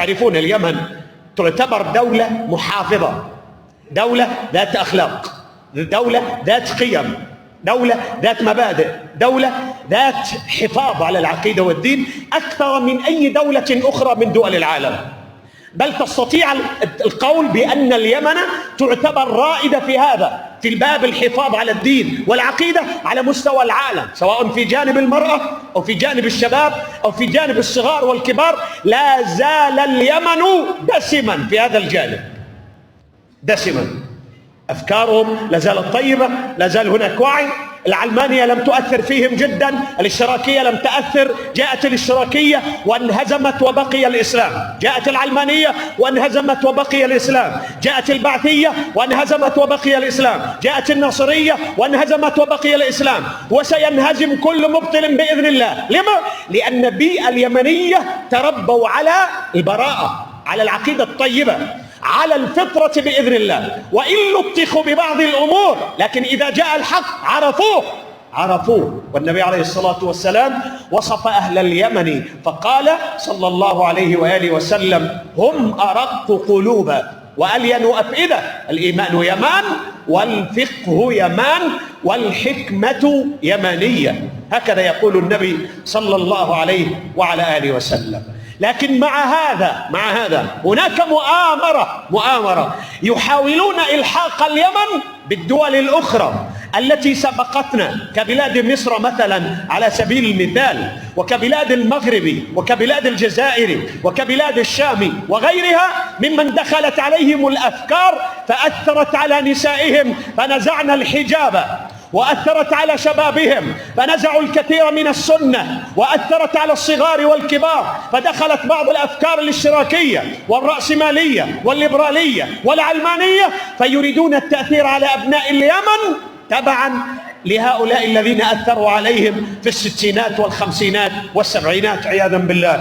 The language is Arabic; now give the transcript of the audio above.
تعرفون اليمن تعتبر دولة محافظة، دولة ذات أخلاق، دولة ذات قيم، دولة ذات مبادئ، دولة ذات حفاظ على العقيدة والدين أكثر من أي دولة أخرى من دول العالم. بل تستطيع القول بأن اليمن تعتبر رائدة في هذا، في الباب الحفاظ على الدين والعقيدة على مستوى العالم، سواء في جانب المرأة أو في جانب الشباب أو في جانب الصغار والكبار. لا زال اليمن دسما في هذا الجانب، دسما، أفكارهم لا زالت طيبة، لا زال هناك وعي. العلمانية لم تؤثر فيهم جدا، الاشتراكية لم تأثر، جاءت الاشتراكية وانهزمت وبقي الإسلام، جاءت العلمانية وانهزمت وبقي الإسلام، جاءت البعثية وانهزمت وبقي الإسلام، جاءت الناصرية وانهزمت وبقي الإسلام، وسينهزم كل مبطل بإذن الله. لما؟ لأن البيئة اليمنية تربوا على البراءة، على العقيدة الطيبة، على الفطرة بإذن الله، وإن لطخوا ببعض الأمور لكن إذا جاء الحق عرفوه. والنبي عليه الصلاة والسلام وصف أهل اليمن فقال صلى الله عليه وآله وسلم: هم أرق قلوبا وألين أفئدة. الإيمان يمان، والفقه يمان، والحكمة يمانية، هكذا يقول النبي صلى الله عليه وعلى آله وسلم. لكن مع هذا هناك مؤامرة يحاولون إلحاق اليمن بالدول الأخرى التي سبقتنا، كبلاد مصر مثلا على سبيل المثال، وكبلاد المغرب، وكبلاد الجزائر، وكبلاد الشام وغيرها، ممن دخلت عليهم الأفكار فأثرت على نسائهم فنزعنا الحجاب، وأثرت على شبابهم فنزعوا الكثير من السنة، وأثرت على الصغار والكبار فدخلت بعض الأفكار الاشتراكية والرأسمالية والليبرالية والعلمانية، فيريدون التأثير على أبناء اليمن تبعا لهؤلاء الذين أثروا عليهم في الستينات والخمسينات والسبعينات عياذا بالله.